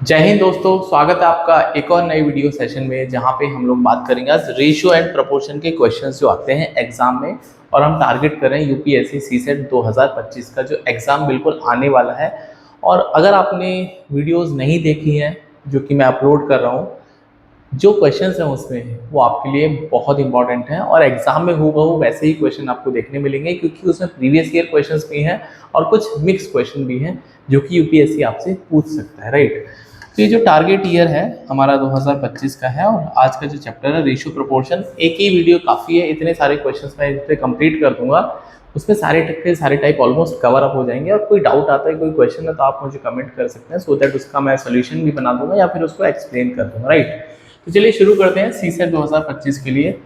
जय हिंद दोस्तों, स्वागत है आपका एक और नई वीडियो सेशन में जहां पे हम लोग बात करेंगे आज रेशियो एंड प्रोपोर्शन के क्वेश्चंस जो आते हैं एग्जाम में। और हम टारगेट कर रहे हैं यूपीएससी सीसेट 2025 का जो एग्ज़ाम बिल्कुल आने वाला है। और अगर आपने वीडियोस नहीं देखी हैं जो कि मैं अपलोड कर रहा हूं, जो क्वेश्चंस हैं उसमें वो आपके लिए बहुत इंपॉर्टेंट हैं और एग्जाम में हूबहू वैसे ही क्वेश्चन आपको देखने मिलेंगे, क्योंकि उसमें प्रीवियस ईयर क्वेश्चंस भी हैं और कुछ मिक्स क्वेश्चन भी हैं जो कि यूपीएससी आपसे पूछ सकता है, राइट। तो ये जो टारगेट ईयर है हमारा 2025 का है और आज का जो चैप्टर है रेशियो प्रोपोर्शन, एक ही वीडियो काफ़ी है, इतने सारे क्वेश्चंस मैं इस पर कंप्लीट कर दूंगा, उसमें सारे टाइप ऑलमोस्ट कवर अप हो जाएंगे। और कोई डाउट आता है, कोई क्वेश्चन है, तो आप मुझे कमेंट कर सकते हैं सो दैट उसका मैं सोल्यूशन भी बना दूंगा या फिर उसको एक्सप्लेन कर दूंगा, राइट। तो चलिए शुरू करते हैं सीसेट 2025 के लिए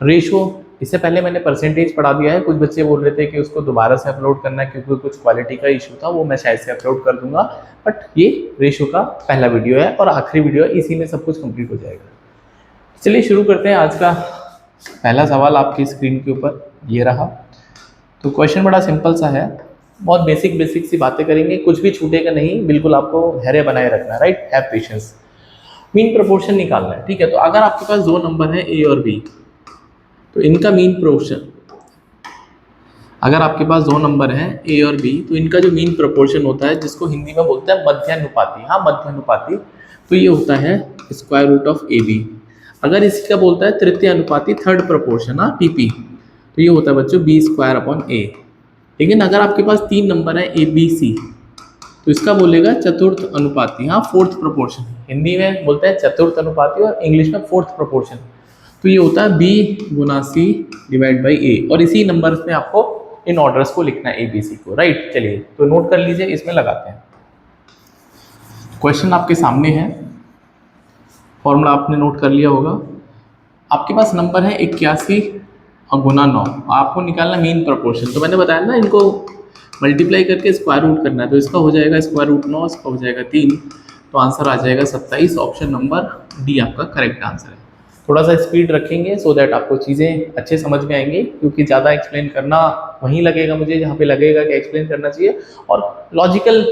रेशो। इससे पहले मैंने परसेंटेज पढ़ा दिया है, कुछ बच्चे बोल रहे थे कि उसको दोबारा से अपलोड करना है क्योंकि कुछ क्वालिटी का इशू था, वो मैं शायद से अपलोड कर दूंगा। बट ये रेशो का पहला वीडियो है और आखिरी वीडियो है, इसी में सब कुछ कंप्लीट हो जाएगा। चलिए शुरू करते हैं। आज का पहला सवाल आपकी स्क्रीन के ऊपर ये रहा। तो क्वेश्चन बड़ा सिंपल सा है, बहुत बेसिक सी बातें करेंगे, कुछ भी छूटेगा नहीं, बिल्कुल आपको धैर्य बनाए रखना है, right. Have patience. Mean proportion निकालना है, ठीक है। तो अगर आपके पास दो नंबर है ए और बी, तो इनका मीन प्रोपोर्शन, अगर आपके पास दो नंबर हैं ए और बी, तो इनका जो मीन प्रोपोर्शन होता है, जिसको हिंदी में बोलते हैं मध्यानुपाती, हाँ मध्यानुपाती, तो ये होता है square root of A B. अगर इसी का बोलता है तृतीय अनुपाती, थर्ड प्रोपोर्शन, हाँ टीपी, तो ये होता है बच्चों बी स्क्वायर अपॉन ए। लेकिन अगर आपके पास तीन नंबर है ए बी सी, तो इसका बोलेगा चतुर्थ अनुपाती, हाँ फोर्थ प्रोपोर्शन। हिंदी में बोलते हैं चतुर्थ अनुपाती और इंग्लिश में फोर्थ प्रोपोर्शन। तो ये होता है बी गुना सी डिवाइड बाई ए, और इसी नंबर में आपको इन ऑर्डर्स को लिखना है ए बी सी को, राइट। चलिए तो नोट कर लीजिए, इसमें लगाते हैं। क्वेश्चन आपके सामने है, फॉर्मूला आपने नोट कर लिया होगा। आपके पास नंबर है 81 और गुना 9, आपको निकालना मीन प्रोपोर्शन। तो मैंने बताया ना, इनको मल्टीप्लाई करके स्क्वायर रूट करना है, तो इसका हो जाएगा स्क्वायर रूट 9, इसका हो जाएगा 3, तो आंसर आ जाएगा 27। ऑप्शन नंबर डी आपका करेक्ट आंसर है। थोड़ा सा स्पीड रखेंगे सो दैट आपको चीज़ें अच्छे समझ में आएंगी, क्योंकि ज़्यादा एक्सप्लेन करना वहीं लगेगा मुझे जहाँ पे लगेगा कि एक्सप्लेन करना चाहिए, और लॉजिकल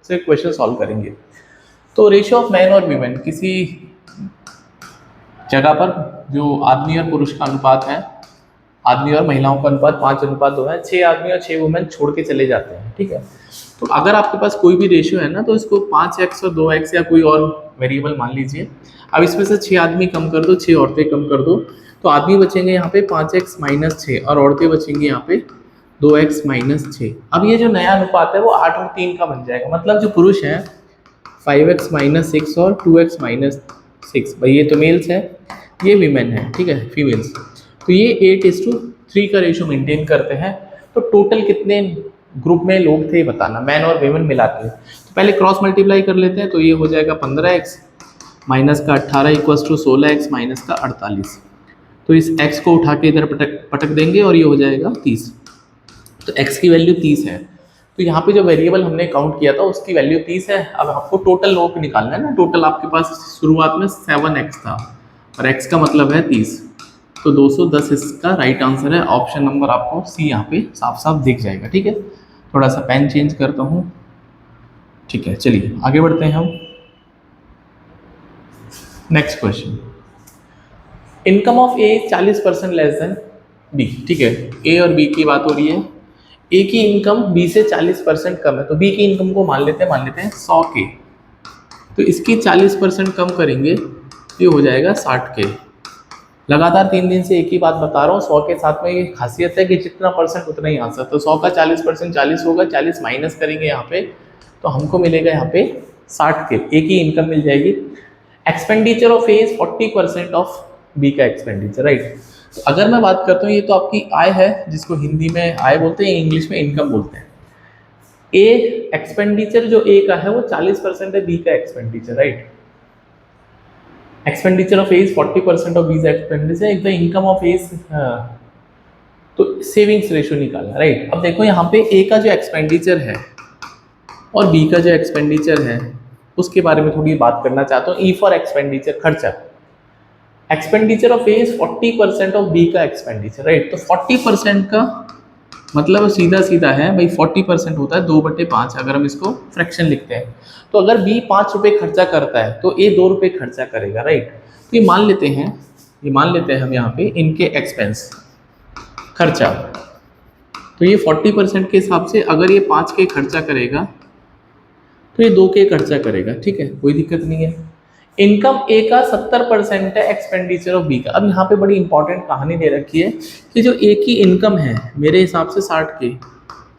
से क्वेश्चन सॉल्व करेंगे। तो रेशियो ऑफ मैन और वीमेन, किसी जगह पर जो आदमी और पुरुष का अनुपात है, आदमी और महिलाओं का अनुपात 5:2 है, 6 आदमी और 6 वुमेन छोड़ के चले जाते हैं, ठीक है। तो अगर आपके पास कोई भी रेशियो है ना, तो इसको 5x और 2x या कोई और वेरिएबल मान लीजिए। अब इसमें से 6 आदमी कम कर दो, 6 औरतें कम कर दो, तो आदमी बचेंगे यहाँ पे 5x माइनस 6 और औरतें बचेंगी यहाँ पे 2x माइनस 6। अब ये जो नया अनुपात है वो 8 और 3 का बन जाएगा, मतलब जो पुरुष हैं 5x माइनस 6 और 2x माइनस 6, भाई ये तो मेल्स है, ये वीमेन है, ठीक है, फीमेल्स। तो ये 8:3 का रेशियो मेंटेन करते हैं। तो टोटल कितने ग्रुप में लोग थे बताना, मैन और वेमेन मिला के। तो पहले क्रॉस मल्टीप्लाई कर लेते हैं, तो ये हो जाएगा 15x माइनस का 18 इक्वल्स टू 16x माइनस का 48। तो इस x को उठा के इधर पटक देंगे और ये हो जाएगा 30। तो x की वैल्यू 30 है। तो यहाँ पे जो वेरिएबल हमने काउंट किया था उसकी वैल्यू 30 है। अब आपको टोटल लोग निकालना है ना, टोटल आपके पास शुरुआत में 7x था और x का मतलब है 30, तो 210 इसका राइट आंसर है। ऑप्शन नंबर आपको सी यहाँ पे साफ साफ दिख जाएगा, ठीक है। थोड़ा सा पेन चेंज करता हूँ, ठीक है। चलिए आगे बढ़ते हैं हम। Next question, income of A 40% less than B, ठीक है। ए और बी की बात हो रही है। ए की इनकम बी से 40% कम है, तो बी की इनकम को मान लेते हैं 100 के। तो इसकी 40% कम करेंगे, ये हो जाएगा 60 के। लगातार 3 दिन से एक ही बात बता रहा हूँ, 100 के साथ में ये खासियत है कि जितना परसेंट उतना ही आंसर। तो 100 का 40% 40 होगा, 40 माइनस करेंगे यहाँ पे, तो हमको मिलेगा यहाँ पे 60 के। ए की इनकम मिल जाएगी। Expenditure of A is 40% of B का एक्सपेंडिचर, राइट। तो अगर मैं बात करता हूँ, ये तो आपकी आय है, जिसको हिंदी में आय बोलते हैं, इंग्लिश में इनकम बोलते हैं। ए एक्सपेंडिचर जो ए का है वो 40% है बी का expenditure, right. Expenditure of A is 40% of B's expenditure, if the income of A, तो सेविंग्स रेशियो निकालना, राइट। अब देखो यहाँ पे ए का जो एक्सपेंडिचर है और बी का जो एक्सपेंडिचर है उसके बारे में थोड़ी बात करना चाहता हूँ। ई फॉर एक्सपेंडिचर, खर्चा। Expenditure of A is 40% of B का एक्सपेंडिचर, राइट। तो 40% का मतलब सीधा सीधा है भाई, 40% होता है 2/5 अगर हम इसको फ्रैक्शन लिखते हैं। तो अगर बी 5 रुपये खर्चा करता है तो ए 2 रुपये खर्चा करेगा, राइट। तो ये मान लेते हैं, ये मान लेते हैं हम यहाँ पे इनके एक्सपेंस खर्चा। तो ये 40% के हिसाब से अगर ये 5 के खर्चा करेगा तो ये 2 के खर्चा करेगा, ठीक है, कोई दिक्कत नहीं है। इनकम ए का 70% है, एक्सपेंडिचर ऑफ बी का। अब यहाँ पे बड़ी इंपॉर्टेंट कहानी दे रखी है कि जो ए की इनकम है मेरे हिसाब से 60 के,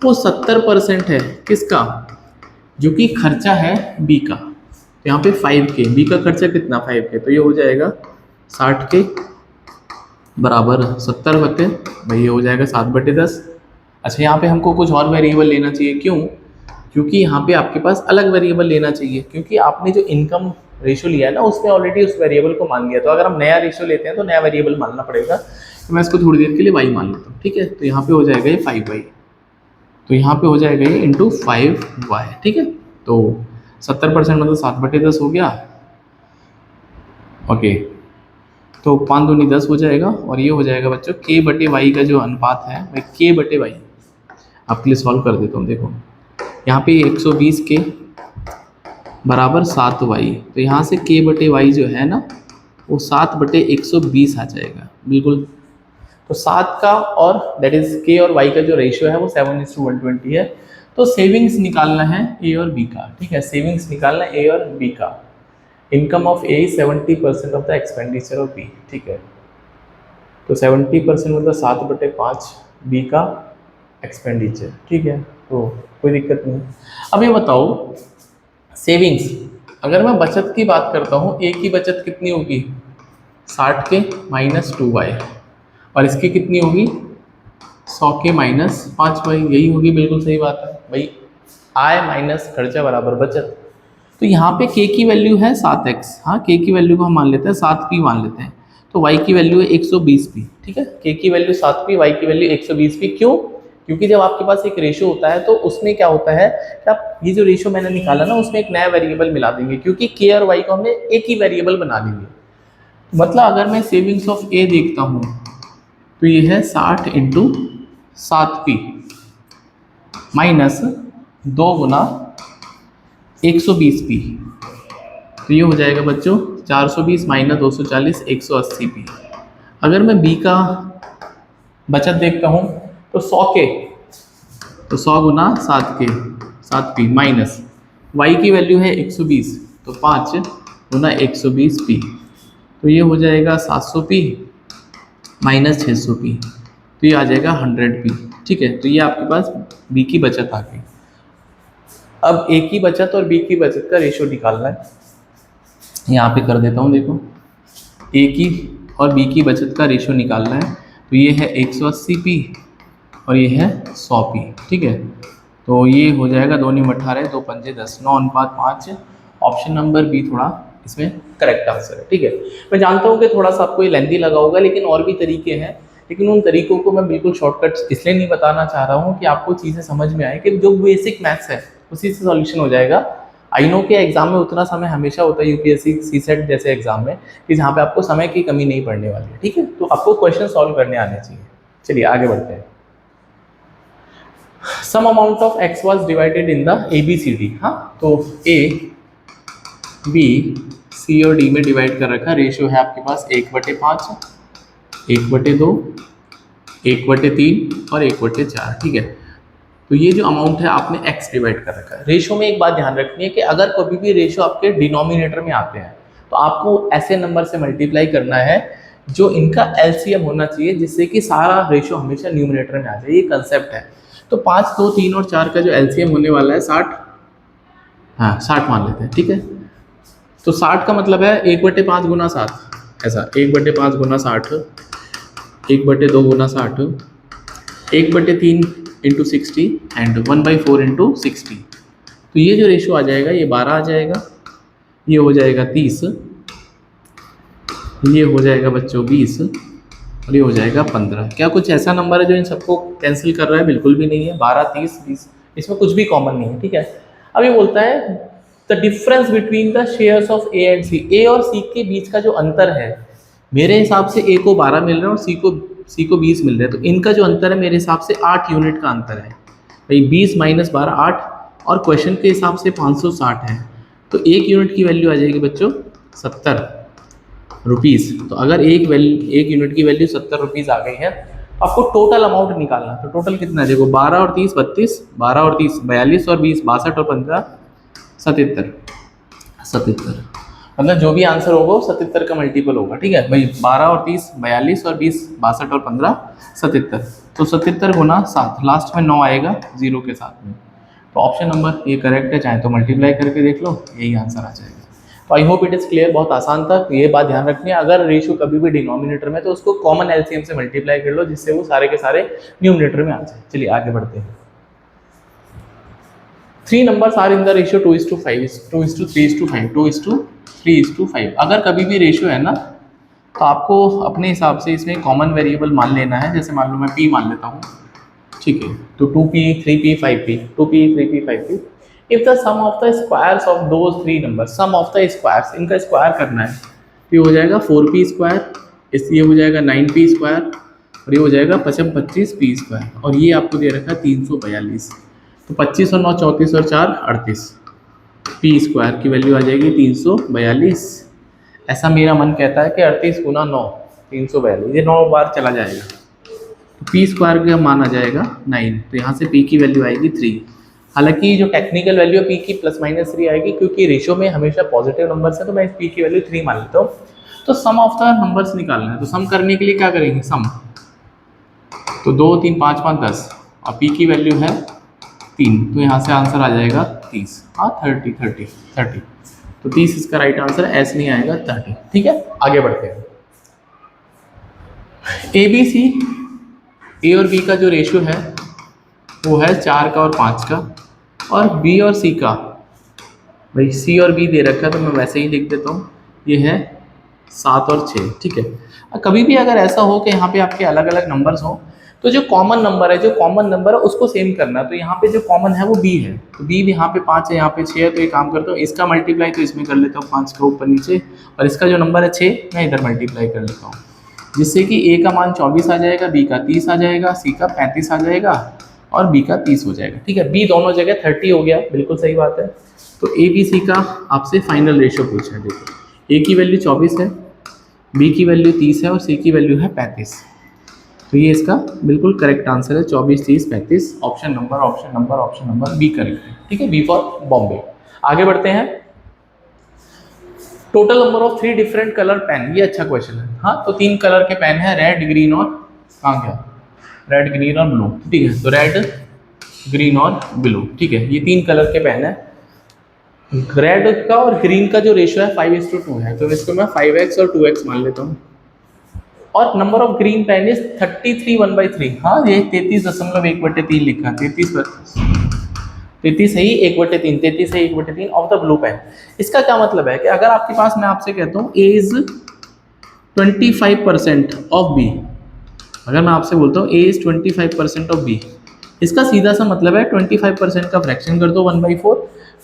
वो 70% है किसका, जो कि खर्चा है बी का। तो यहाँ पे 5 के, बी का खर्चा कितना 5 के, तो ये हो जाएगा 60 के बराबर 70 बटे भाई, ये हो जाएगा 7/10। अच्छा, यहाँ पे हमको कुछ और वेरिएबल लेना चाहिए, क्यों, क्योंकि यहाँ पे आपके पास अलग वेरिएबल लेना चाहिए, क्योंकि आपने जो इनकम रेशियो लिया है ना उसमें ऑलरेडी उस वेरिएबल को मान लिया। तो अगर हम नया रेशियो लेते हैं तो नया वेरिएबल मानना पड़ेगा। तो मैं इसको थोड़ी देर के लिए y मान लेता हूँ, ठीक है। तो यहाँ पे हो जाएगा ये 5y, तो यहाँ पे हो जाएगा ये इंटू 5y, ठीक है। तो 70% मतलब 7/10 हो गया, ओके। तो 5 दूनी 10 हो जाएगा, और ये हो जाएगा बच्चों k/y का जो अनुपात है मैं k/y आपके लिए सॉल्व कर देता हूँ। देखो यहाँ पे 120 के बराबर 7y, तो यहाँ से k/y जो है ना वो 7/120 आ जाएगा, बिल्कुल। तो 7 का और दैट इज k और y का जो रेशियो है वो 7:120 है। तो सेविंग्स निकालना है ए और बी का, ठीक है, सेविंग्स निकालना है ए और बी का। Income of A 70% of the expenditure of B, ठीक है। तो 70% मतलब 7/5 बी का एक्सपेंडिचर, ठीक है, तो कोई दिक्कत नहीं। अब ये बताओ सेविंग्स, अगर मैं बचत की बात करता हूँ, ए की बचत कितनी होगी 60 के माइनस 2y, और इसकी कितनी होगी 100 के माइनस 5y, यही होगी, बिल्कुल सही बात है भाई, आय माइनस खर्चा बराबर बचत। तो यहाँ पे k की वैल्यू है 7x, हाँ k की वैल्यू को हम मान लेते हैं 7p मान लेते हैं। तो y की वैल्यू है 120p, ठीक है, k की वैल्यू 7p, y की वैल्यू 120p। क्यों, क्योंकि जब आपके पास एक रेशियो होता है तो उसमें क्या होता है कि आप ये जो रेशियो मैंने निकाला ना उसमें एक नया वेरिएबल मिला देंगे, क्योंकि k और y को हमने एक ही वेरिएबल बना लेंगे। मतलब अगर मैं सेविंग्स ऑफ a देखता हूँ तो ये है 60 इंटू 7p माइनस 2 गुना 120p, तो ये हो जाएगा बच्चों 420 माइनस 240 180p। अगर मैं b का बचत देखता हूँ तो 100 के, तो 100 गुना 7p माइनस y की वैल्यू है 120, तो 5 गुना 120p, तो ये हो जाएगा 700p माइनस 600p, तो ये आ जाएगा 100p, ठीक है। तो ये आपके पास b की बचत आ गई। अब a की बचत और b की बचत का रेशियो निकालना है, यहाँ पे कर देता हूँ। देखो a की और b की बचत का रेशियो निकालना है, तो ये है 180p और ये है 100p, ठीक है। तो ये हो जाएगा 2 × 18 2 × 5 10 9:5। ऑप्शन नंबर बी थोड़ा इसमें करेक्ट आंसर है, ठीक है। मैं जानता हूँ कि थोड़ा सा आपको ये लेंदी लगा होगा, लेकिन और भी तरीके हैं, लेकिन उन तरीकों को मैं बिल्कुल शॉर्टकट इसलिए नहीं बताना चाह रहा हूँ कि आपको चीज़ें समझ में आए कि जो बेसिक मैथ्स है उसी से सॉल्यूशन हो जाएगा। आई नो के एग्जाम में उतना समय हमेशा होता है यूपीएससी सीसेट जैसे एग्जाम में कि जहाँ पे आपको समय की कमी नहीं पड़ने वाली है, ठीक है। तो आपको क्वेश्चन सॉल्व करने आने चाहिए। चलिए आगे बढ़ते हैं। Some amount of x was divided in the ABCD, हाँ, तो A B C और D में डिवाइड कर रखा, रेशियो है आपके पास 1/5 1/2 1/3 और 1/4, ठीक है। तो ये जो अमाउंट है आपने x डिवाइड कर रखा है। रेशियो में एक बात ध्यान रखनी है कि अगर कभी भी रेशियो आपके डिनोमिनेटर में आते हैं तो आपको ऐसे नंबर से मल्टीप्लाई करना है जो इनका LCM होना चाहिए, जिससे कि सारा रेशियो हमेशा न्यूमिनेटर में आ जाए, ये कंसेप्ट है। तो 5 2 3 और 4 का जो LCM होने वाला है 60, हाँ 60 मान लेते हैं, ठीक है। तो 60 का मतलब है 1/5 गुना 7, ऐसा 1/5 गुना 60 1/2 गुना 60 1/3 इंटू 60 एंड 1/4 इंटू 60। तो ये जो रेशियो आ जाएगा ये 12 आ जाएगा, ये हो जाएगा 30, ये हो जाएगा बच्चों 20 और ये हो जाएगा 15। क्या कुछ ऐसा नंबर है जो इन सबको कैंसिल कर रहा है? बिल्कुल भी नहीं है। 12 30 20 इसमें कुछ भी कॉमन नहीं है, ठीक है। अब ये बोलता है the difference between the shares of A and C, A और सी के बीच का जो अंतर है, मेरे हिसाब से ए को 12 मिल रहा है और सी को सी को 20 मिल रहे हैं, तो इनका जो अंतर है मेरे हिसाब से 8 यूनिट का अंतर है भाई। 20 माइनस 12 8, और क्वेश्चन के हिसाब से 560 है, तो 1 यूनिट की वैल्यू आ जाएगी बच्चों 70 रुपीज़। तो अगर एक यूनिट की वैल्यू 70 रुपीज़ आ गई है, तो आपको टोटल अमाउंट निकालना है। तो टोटल कितना है देखो, 12 और 30 32, 12 और 30 42 और 20 62 और 15 77। मतलब जो भी आंसर होगा वो 77 का मल्टीपल होगा, ठीक है भाई। 12 और 30 42 और 20 62 और 15 77। तो 77 गुना 7, लास्ट में 9 आएगा 0 के साथ में। तो ऑप्शन नंबर ये करेक्ट है, चाहे तो मल्टीप्लाई करके देख लो, यही आंसर आ जाएगा। तो I hope it is clear, बहुत आसान था। ये बात ध्यान रखनी है, अगर रेशियो कभी भी डिनोमिनेटर में तो उसको कॉमन एलसीएम से मल्टीप्लाई कर लो, जिससे वो सारे के सारे न्यूमिनेटर में आ जाए। चलिए आगे बढ़ते हैं। 3 numbers are in the ratio 2:5, 2:3:5, 2:3:5। अगर कभी भी रेशियो है ना, तो आपको अपने हिसाब से इसमें कॉमन वेरिएबल मान लेना है। जैसे मान लो मैं p मान लेता हूँ, ठीक है, तो 2p 3p 5p, 2p 3p 5p। If the sum of the squares of those 3 number, sum of the squares, इनका स्क्वायर करना है, तो ये हो जाएगा 4p स्क्वायर, इसलिए हो जाएगा 9p स्क्वायर, और ये हो जाएगा 25p स्क्वायर, और ये आपको दे रखा है 342। तो 25 और 9 34 और 4 38, पी स्क्वायर की वैल्यू आ जाएगी 342। ऐसा मेरा मन कहता है कि 38 गुना 9 342, ये 9 बार चला जाएगा, तो पी स्क्वायर का मान आ जाएगा 9। तो यहाँ से पी की वैल्यू आएगी 3। हालांकि जो टेक्निकल वैल्यू है पी की ±3 आएगी, क्योंकि रेशियो में हमेशा पॉजिटिव नंबर है, तो मैं इस पी की वैल्यू 3 मान लेता हूँ। तो सम ऑफ द नंबर्स निकालना है, तो सम करने के लिए क्या करेंगे, सम, तो 2 3 5 5 10, और पी की वैल्यू है 3, तो यहाँ से आंसर आ जाएगा 30। हाँ 30। तो 30 इसका राइट आंसर है, ऐसे नहीं आएगा 30, ठीक है। आगे बढ़ते हैं। ए बी सी, ए और बी का जो रेशियो है वो है 4 का और 5 का, और बी और सी का, भाई सी और बी दे रखा है तो मैं वैसे ही लिख देता हूँ, ये है 7 और 6, ठीक है। कभी भी अगर ऐसा हो कि यहाँ पे आपके अलग अलग नंबर्स हो, तो जो कॉमन नंबर है उसको सेम करना है। तो यहाँ पे जो कॉमन है वो b है, तो b यहाँ पे 5 है, यहाँ पे 6 है, तो ये काम करता हूँ, इसका मल्टीप्लाई तो इसमें कर लेता हूँ 5 का ऊपर नीचे, और इसका जो नंबर है 6 मैं इधर मल्टीप्लाई कर लेता हूँ, जिससे कि a का मान 24 आ जाएगा, b का 30 आ जाएगा, c का 35 आ जाएगा, और b का 30 हो जाएगा, ठीक है। b दोनों जगह 30 हो गया, बिल्कुल सही बात है। तो ए बी सी का आपसे फाइनल रेशियो पूछा है। देखो a की वैल्यू 24 है, b की वैल्यू 30 है, और c की वैल्यू है 35। तो ये इसका बिल्कुल करेक्ट आंसर है, 24 30 35। ऑप्शन नंबर बी करेक्ट है, ठीक है, बी फॉर बॉम्बे। आगे बढ़ते हैं। Total number of 3 different colour pen, ये अच्छा क्वेश्चन है। हाँ, तो 3 कलर के पेन है, रेड ग्रीन और कहाँ गया, रेड ग्रीन और ब्लू, ठीक है। तो रेड ग्रीन और ब्लू, ठीक है, ये 3 कलर के पेन है। रेड का और ग्रीन का जो रेशियो है 5:2 है, तो इसको मैं 5x और 2x मान लेता हूँ। और number of green pen is 33 1/3। हाँ, ये 33.1/3 लिखा है, 33 है ही 1/3, 33 है 1/3 ऑफ द ब्लू पेन। इसका क्या मतलब है कि अगर आपके पास, मैं आपसे कहता हूँ ए इज 25% ऑफ बी, अगर मैं आपसे बोलता हूँ ए इज 25% ऑफ बी, इसका सीधा सा मतलब है 25% का फ्रैक्शन कर दो 1/4,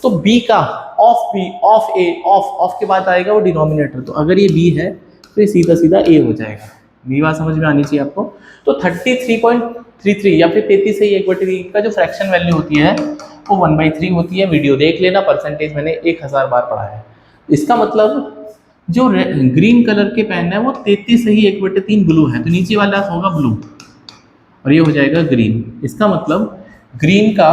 तो बी का of B of A of के बाद आएगा वो डिनोमिनेटर, तो अगर ये बी है तो ये सीधा सीधा ए हो जाएगा। ये बात समझ में आनी चाहिए आपको। तो 33.33 या फिर 33 से 1/3 का जो फ्रैक्शन वैल्यू होती है वो 1/3 होती है। वीडियो देख लेना, परसेंटेज मैंने 1000 बार पढ़ा है। इसका मतलब जो ग्रीन कलर के पेन है वो 33 से ही 1/3 ब्लू है, तो नीचे वाला होगा ब्लू और ये हो जाएगा ग्रीन। इसका मतलब ग्रीन का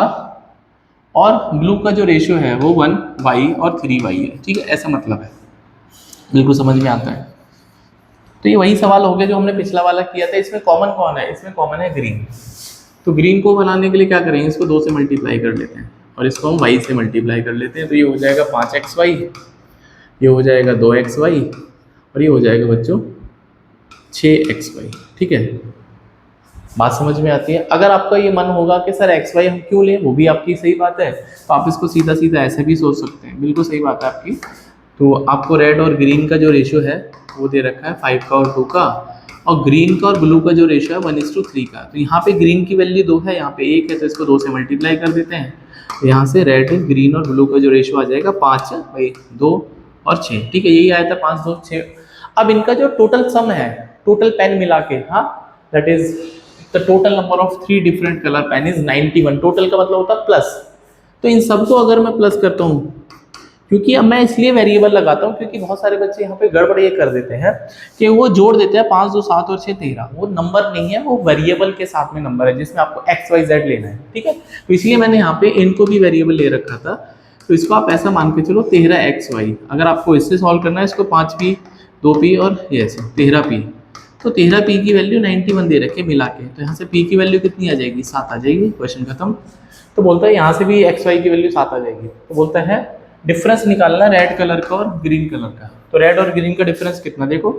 और ब्लू का जो रेशियो है वो 1y और 3y है, ठीक है, ऐसा मतलब है। बिल्कुल समझ में आता है। तो ये वही सवाल हो गया जो हमने पिछला वाला किया था। इसमें कॉमन कौन है, इसमें कॉमन है ग्रीन। तो ग्रीन को बनाने के लिए क्या करेंगे, इसको 2 से मल्टीप्लाई कर लेते हैं और इसको हम y से मल्टीप्लाई कर लेते हैं, तो ये हो जाएगा 5xy, ये हो जाएगा 2xy और ये हो जाएगा बच्चों 6xy, ठीक है। बात समझ में आती है। अगर आपका ये मन होगा कि सर xy हम क्यों लें, वो भी आपकी सही बात है, तो आप इसको सीधा सीधा ऐसे भी सोच सकते हैं, बिल्कुल सही बात है आपकी। तो आपको रेड और ग्रीन का जो रेशियो है वो दे रखा है 5 का और 2 का, और ग्रीन का और ब्लू का जो रेशियो है 1:3 का। तो यहाँ पे ग्रीन की वैल्यू 2 है, यहाँ पे 1 है, तो इसको 2 से मल्टीप्लाई कर देते हैं। तो यहाँ से रेड ग्रीन और ब्लू का जो रेशियो आ जाएगा 5/2 और 6, ठीक है, यही आया था 5 2 6। अब इनका जो टोटल सम है, टोटल पेन मिला के, हाँ, that is the total number of 3 different colour pen is 91। Total का मतलब होता है प्लस। तो इन सबको अगर मैं प्लस करता हूँ, क्योंकि अब मैं इसलिए वेरिएबल लगाता हूँ क्योंकि बहुत सारे बच्चे यहाँ पे गड़बड़ ये कर देते हैं कि वो जोड़ देते हैं 5 2 7 और 6 13। वो नंबर नहीं है, वो वेरिएबल के साथ में नंबर है जिसमें आपको एक्स वाई जेड लेना है, ठीक है। तो इसलिए मैंने यहाँ पे इनको भी वेरिएबल ले रखा था। तो इसको आप ऐसा मान के चलो 13xy। अगर आपको इससे सॉल्व करना है इसको 5p 2p और ये ऐसे 13p। तो 13p की वैल्यू 91 दे रखे मिला के, तो यहाँ से p की वैल्यू कितनी आ जाएगी, 7 आ जाएगी। क्वेश्चन खत्म। तो बोलता है यहाँ से भी xy की वैल्यू 7 आ जाएगी। तो बोलता है डिफरेंस निकालना रेड कलर का और ग्रीन कलर का। तो रेड और ग्रीन का डिफरेंस कितना, देखो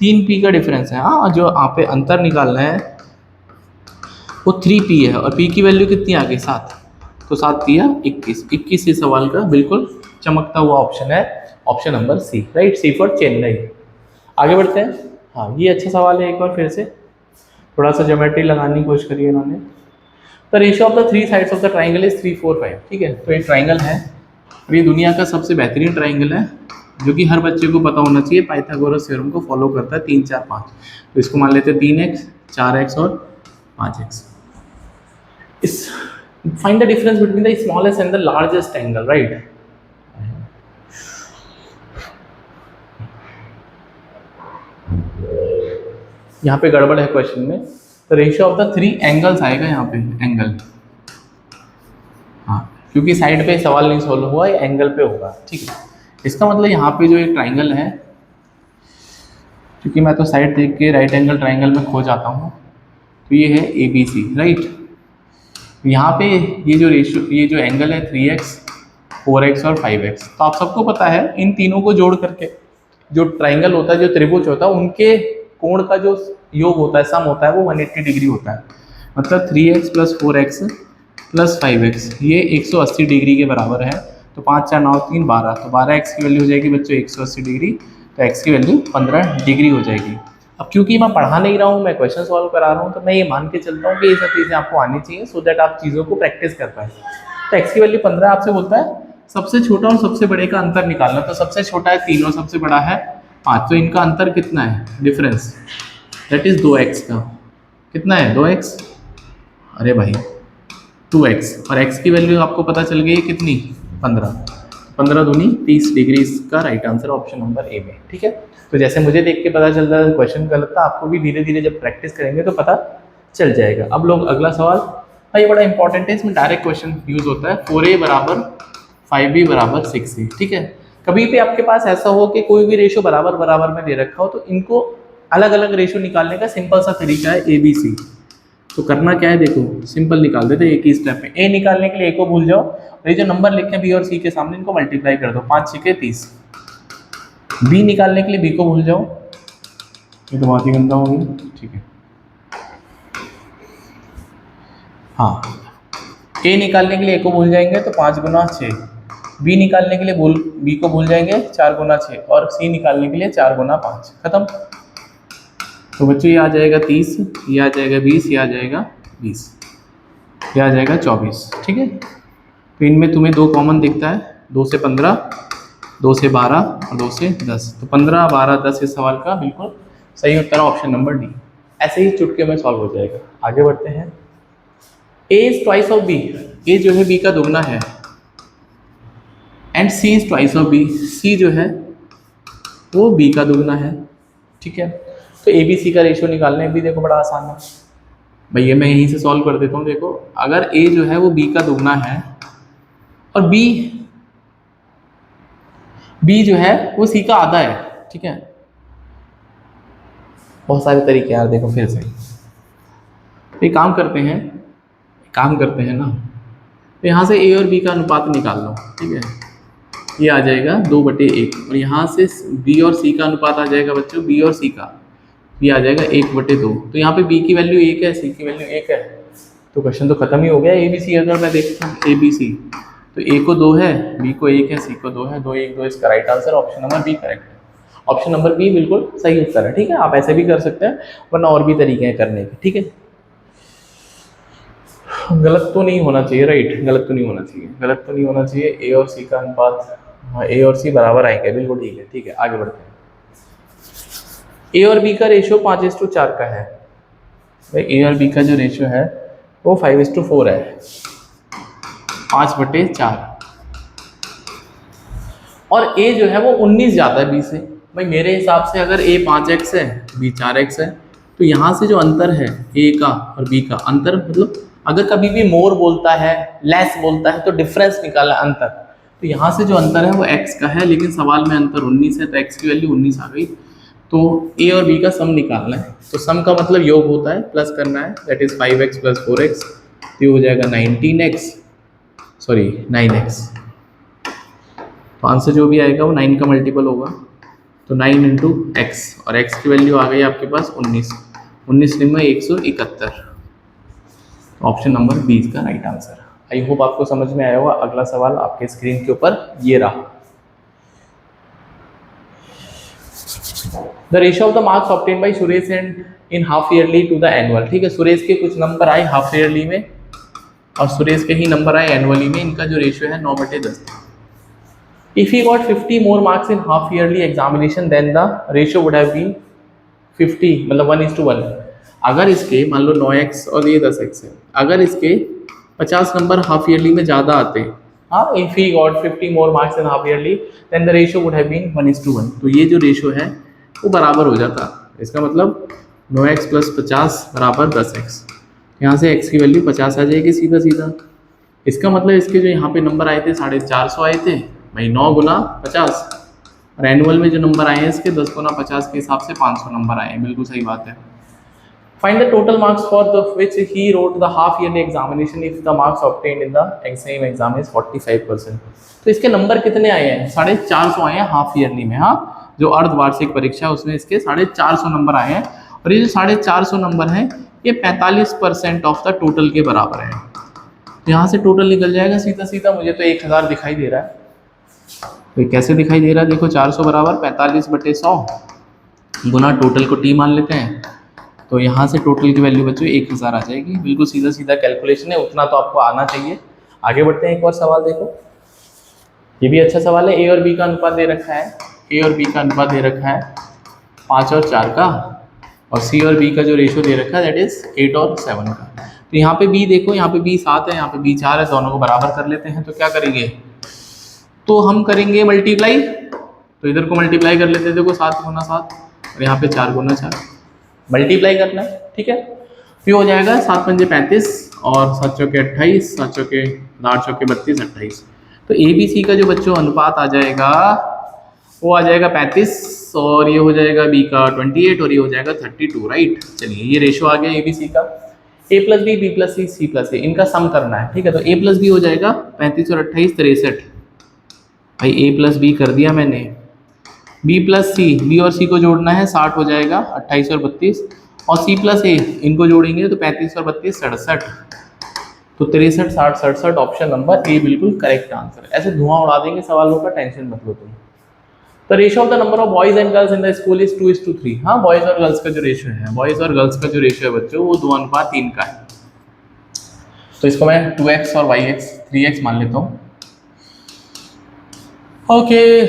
3p का डिफरेंस है। हाँ, जो यहाँ पे अंतर निकालना है वो 3p है और p की वैल्यू कितनी आ गई, 7। तो 7 दिया 21। 21 इस सवाल का बिल्कुल चमकता हुआ ऑप्शन है, option number C, right. C for Chennai. आगे बढ़ते हैं। हाँ, ये अच्छा सवाल है। एक बार फिर से थोड़ा सा ज्योमेट्री लगाने की कोशिश करिए इन्होंने। The ratio of the 3 sides of the triangle is 3 4 5। ठीक है, तो ये ट्राइंगल है और ये दुनिया का सबसे बेहतरीन ट्राइंगल है जो कि हर बच्चे को पता होना चाहिए। पाइथागोरस थ्योरम को फॉलो करता है, 3 4 5। तो इसको मान लेते हैं 3x 4x और 5x। इस find the difference between the smallest and the largest angle, right. यहाँ पे गड़बड़ है क्वेश्चन में। तो रेशियो ऑफ द 3 एंगल्स आएगा यहाँ पे, एंगल। हाँ, क्योंकि साइड पे सवाल नहीं सॉल्व हुआ, ये एंगल पे होगा, ठीक है। इसका मतलब यहाँ पे जो एक ट्राइंगल है, क्योंकि मैं तो साइड देख के राइट एंगल ट्राइंगल में खो जाता हूँ, तो ये है ABC, राइट। यहाँ पे ये जो रेशियो, ये जो एंगल है 3x 4x और 5x। तो आप सबको पता है इन तीनों को जोड़ करके जो ट्राइंगल होता है, जो त्रिभुज होता है, उनके कोण का जो योग होता है, सम होता है, वो 180 डिग्री होता है। मतलब 3x + 4x + 5x ये 180 डिग्री के बराबर है। तो 5 4 9 3 12। तो 12x की वैल्यू हो जाएगी बच्चों 180 डिग्री। तो x की वैल्यू 15 डिग्री हो जाएगी। अब क्योंकि मैं पढ़ा नहीं रहा हूँ, मैं क्वेश्चन सॉल्व करा रहा हूँ, तो मैं ये मान के चलता हूँ कि ये सब चीज़ें आपको आनी चाहिए, सो दैट आप चीज़ों को प्रैक्टिस कर पाए। तो x की वैल्यू 15 आपसे बोलता है सबसे छोटा और सबसे बड़े का अंतर निकालना। तो सबसे छोटा है 3 और सबसे बड़ा है 5। तो इनका अंतर कितना है, डिफरेंस, दैट इज 2x का। कितना है, 2x। अरे भाई 2x और x की वैल्यू आपको पता चल गई है कितनी, 15। 15 दूनी 30 डिग्री इसका right answer option number A में, ठीक है। तो जैसे मुझे देख के पता चल रहा है क्वेश्चन गलत था, आपको भी धीरे धीरे जब प्रैक्टिस करेंगे तो पता चल जाएगा। अब लोग अगला सवाल, हाँ ये बड़ा इंपॉर्टेंट है, इसमें डायरेक्ट क्वेश्चन यूज होता है। 4a = 5b = 6a, ठीक है। कभी भी आपके पास ऐसा हो कि कोई भी रेशियो बराबर बराबर में दे रखा हो, तो इनको अलग अलग रेशियो निकालने का सिंपल सा तरीका है ABC। तो करना क्या है, देखो सिंपल निकाल देते एक ही स्टेप में। A निकालने के लिए A को भूल जाओ और ये जो नंबर लिखे B और C के सामने इनको मल्टीप्लाई कर दो, 5 6 30। B निकालने के लिए B को भूल जाओ, ये तो बहुत ही गंदा हो गया, ठीक है। हाँ, A निकालने के लिए A को भूल जाएंगे तो 5 × 6। B निकालने के लिए B को भूल जाएंगे 4 × 6 और C निकालने के लिए 4 × 5। खत्म। तो बच्चों ये आ जाएगा 30, ये आ जाएगा 20, ये आ जाएगा 20, ये आ जाएगा 24, ठीक है। तो इनमें तुम्हें 2 कॉमन दिखता है, 2 से 15, 2 से 12 और 2 से 10। तो 15 12 10 इस सवाल का बिल्कुल सही उत्तर है ऑप्शन नंबर डी। ऐसे ही चुटके में सॉल्व हो जाएगा। आगे बढ़ते हैं। A is twice of B, A जो है B का दुगना है, and C is twice of B, C जो है वो B का दुगना है, ठीक है। तो ABC का रेशियो निकालने भी देखो बड़ा आसान है भैया, मैं यहीं से सॉल्व कर देता हूँ। देखो अगर A जो है वो B का दुगना है और B जो है वो C का आधा है, ठीक है। बहुत सारे तरीके यार, देखो फिर से एक काम करते हैं ना, तो यहाँ से A और B का अनुपात निकाल लो, ठीक है। ये आ जाएगा 2/1 और यहाँ से B और C का अनुपात आ जाएगा बच्चों, B और C का, ये आ जाएगा 1/2। तो यहाँ पे B की वैल्यू 1 है, C की वैल्यू 1 है, तो क्वेश्चन तो खत्म ही हो गया। ABC अगर मैं देखता हूँ ABC, तो A को 2 है, B को 1 है, C को 2 है, 2 1 2 इसका right answer option number B correct है। ऑप्शन नंबर B बिल्कुल सही उत्तर है, ठीक है। आप ऐसे भी कर सकते हैं, वरना और भी तरीके हैं करने के, ठीक है। गलत तो नहीं होना चाहिए, राइट, गलत तो नहीं होना चाहिए। A और C का अनुपात, हाँ A और C बराबर आएंगे, बिल्कुल ठीक है। आगे बढ़ते हैं। A और B का रेशियो 5:4 का है, भाई ए और बी का जो रेशियो है वो 5:4 है, 5/4। और ए जो है वो 19 ज़्यादा है बी से। भाई मेरे हिसाब से अगर ए 5x है, बी 4x है, तो यहाँ से जो अंतर है ए का और बी का अंतर, मतलब अगर कभी भी मोर बोलता है, लेस बोलता है, तो डिफरेंस निकाला अंतर। तो यहाँ से जो अंतर है वो x का है, लेकिन सवाल में अंतर 19 है, तो x की वैल्यू 19 आ गई। तो ए और बी का सम निकालना है, तो सम का मतलब योग होता है, प्लस करना है, दैट इज 5x + 4x, तो ये हो जाएगा 9x। 5 से जो भी आएगा वो 9 का मल्टीपल होगा, तो 9 × x, और x की वैल्यू आ गई आपके पास 19। 19 में 171। ऑप्शन नंबर बी इसका राइट आंसर। आई होप आपको समझ में आया होगा। अगला सवाल आपके स्क्रीन के ऊपर ये रहा। The ratio of the marks obtain by Suresh and in half yearly to the annual. ठीक है, सुरेश के कुछ नंबर आए हाफ ईयरली में और सुरेश के ही नंबर आए एनुअली में। इनका जो रेशियो है 9/10 था। If he got 50 more marks in half yearly examination, then the ratio would have been 50, मतलब 1:1। अगर इसके मान लो 9x और ये 10x है, अगर इसके 50 नंबर हाफ ईयरली में ज़्यादा आते, हाँ, if he got 50 more marks in half yearly, then the ratio would have been 1:1। तो ये जो रेशियो है वो बराबर हो जाता। इसका मतलब 9x + 50 = 10x। यहाँ से x की वैल्यू 50 आ जाएगी सीधा सीधा। इसका मतलब इसके जो यहाँ पे नंबर आए थे 450 आए थे भाई, 9 × 50, और एनुअल में जो नंबर आए हैं इसके 10 × 50 के हिसाब से 500 नंबर आए हैं। बिल्कुल सही बात है। Find the total marks for the which he wrote the half yearly examination if the marks obtained in the same exam is 45%। तो इसके नंबर कितने आए हैं? 450 आए हैं हाफ ईयरली में। हाँ, जो अर्धवार्षिक परीक्षा है उसमें इसके 450 नंबर आए हैं, और ये जो 450 नंबर हैं ये 45% ऑफ द टोटल के बराबर है। यहाँ से टोटल निकल जाएगा सीधा सीधा। मुझे तो 1000 दिखाई दे रहा है, तो कैसे दिखाई दे रहा है? देखो 400 = 45/100 गुना टोटल को टी मान लेते हैं, तो यहाँ से टोटल की वैल्यू बच्चों 1000 आ जाएगी। बिल्कुल सीधा सीधा कैलकुलेशन है, उतना तो आपको आना चाहिए। आगे बढ़ते हैं, एक और सवाल देखो, ये भी अच्छा सवाल है। ए और बी का अनुपात दे रखा है, ए और बी का अनुपात दे रखा है 5 और 4 का, और सी और बी का जो रेशियो दे रखा है दैट इज 8 और 7 का। तो यहाँ पे बी देखो, यहाँ पे बी 7 है, यहाँ पे बी 4 है, दोनों को बराबर कर लेते हैं। तो क्या करेंगे? तो हम करेंगे मल्टीप्लाई, तो इधर को मल्टीप्लाई कर लेते हैं। देखो 7 × 7 और यहाँ पे 4 × 4 मल्टीप्लाई करना है, ठीक है। फिर हो जाएगा 7 × 5 = 35 और 7 × 4 = 28, 7 × 4 = 8 × 4 = 32, 28। तो ए बी सी का जो बच्चों अनुपात आ जाएगा वो आ जाएगा 35, और ये हो जाएगा बी का 28, और ये हो जाएगा 32, राइट। चलिए ये रेशो आ गया ए बी सी का। ए + बी, बी + सी, सी + ए, इनका सम करना है, ठीक है। तो ए + बी हो जाएगा 35 और 28 63। भाई ए + बी कर दिया मैंने। बी + सी, बी और सी को जोड़ना है, 60 हो जाएगा 28 और 32, और सी + ए इनको जोड़ेंगे तो 35 और 32 67, तो 63 60 67। ऑप्शन नंबर ए बिल्कुल करेक्ट आंसर। ऐसे धुआं उड़ा देंगे सवालों का, टेंशन मत लो तुम। तो ratio of the number of boys and girls in the school is 2:3। हाँ, बॉयज और गर्ल्स का जो रेशियो है, बॉयज और गर्ल्स का जो रेशियो है बच्चों वो 2:3 का है। तो इसको मैं 2x और yx 3x मान लेता हूँ। Okay,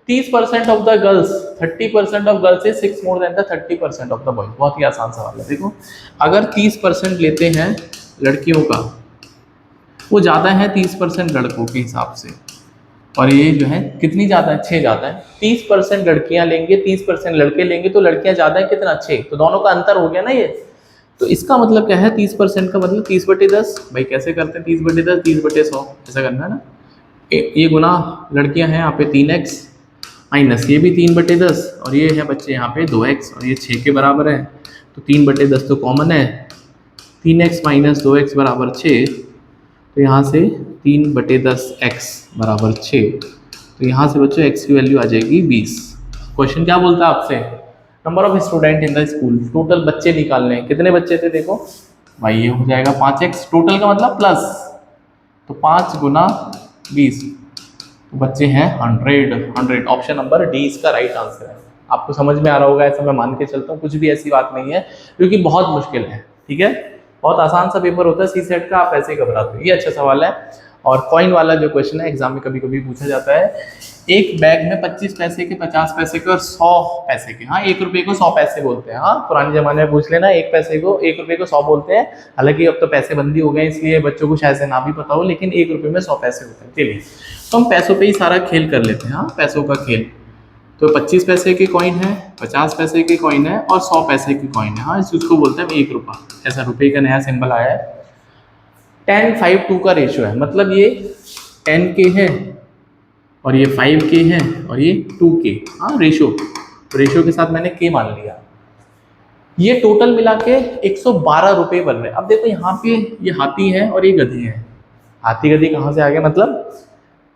30% of the girls, 30% of girls is 6 more than the 30% of the boys. बहुत ही आसान सवाल है। देखो अगर 30% लेते हैं लड़कियों का, वो ज़्यादा है 30% लड़कों के हिसाब से, और ये जो है कितनी ज़्यादा है? 6 ज़्यादा है। 30% लड़कियां लेंगे, 30% लड़के लेंगे, तो लड़कियां ज़्यादा है कितना? 6, तो दोनों का अंतर हो गया ना ये। तो इसका मतलब क्या है? 30% का मतलब 30/10। भाई कैसे करते हैं? 30/10, 30/100 ऐसा करना है ना। ये गुना लड़कियां हैं यहाँ पे 3x, माइनस ये भी 3/10, और ये है बच्चे यहाँ पे 2x, और ये 6 के बराबर है। तो 3/10 तो कॉमन है, 3x - 2x = 6, तो यहाँ से 3/10x = 6। तो यहाँ से बच्चों x की वैल्यू आ जाएगी 20। क्वेश्चन क्या बोलता है आपसे? Number of student in the school, total बच्चे निकालने हैं। कितने बच्चे थे? देखो भाई ये हो जाएगा 5x, टोटल का मतलब प्लस, तो 5 × 20, तो बच्चे हैं 100। ऑप्शन नंबर डी इसका राइट आंसर है। आपको समझ में आ रहा होगा, ऐसा मैं मान के चलता हूँ। कुछ भी ऐसी बात नहीं है क्योंकि बहुत मुश्किल है, ठीक है। बहुत आसान सा पेपर होता है सी सेट का, आप ऐसे ही घबराते हो। ये अच्छा सवाल है। और कॉइन वाला जो क्वेश्चन है एग्जाम में कभी कभी पूछा जाता है, एक बैग में 25 पैसे के, 50 पैसे के और 100 पैसे के। हाँ, 1 रुपये को 100 पैसे बोलते हैं। हाँ, पुराने जमाने में पूछ लेना, 1 पैसे को 1 रुपये को 100 बोलते हैं। हालांकि अब तो पैसे बंदी हो गए इसलिए बच्चों को शायद से ना भी पता हो, लेकिन 1 रुपये में 100 पैसे होते हैं। चलिए, तो हम पैसों पे ही सारा खेल कर लेते हैं। हाँ, पैसों का खेल। तो 25 पैसे के कॉइन है, 50 पैसे के कॉइन है और 100 पैसे के कॉइन है। हाँ, इसको बोलते हैं 1 रुपया। ऐसा रुपये का नया सिंबल आया है। 10:5:2 का रेशियो है, मतलब ये 10 के है और ये 5 के है और ये 2 के। हाँ, रेशियो, तो रेशियो के साथ मैंने के मान लिया। ये टोटल मिला के 112 रुपये बन रहे हैं। अब देखो यहाँ पे ये हाथी है और ये गधी है। हाथी गधी कहाँ से आ गया, मतलब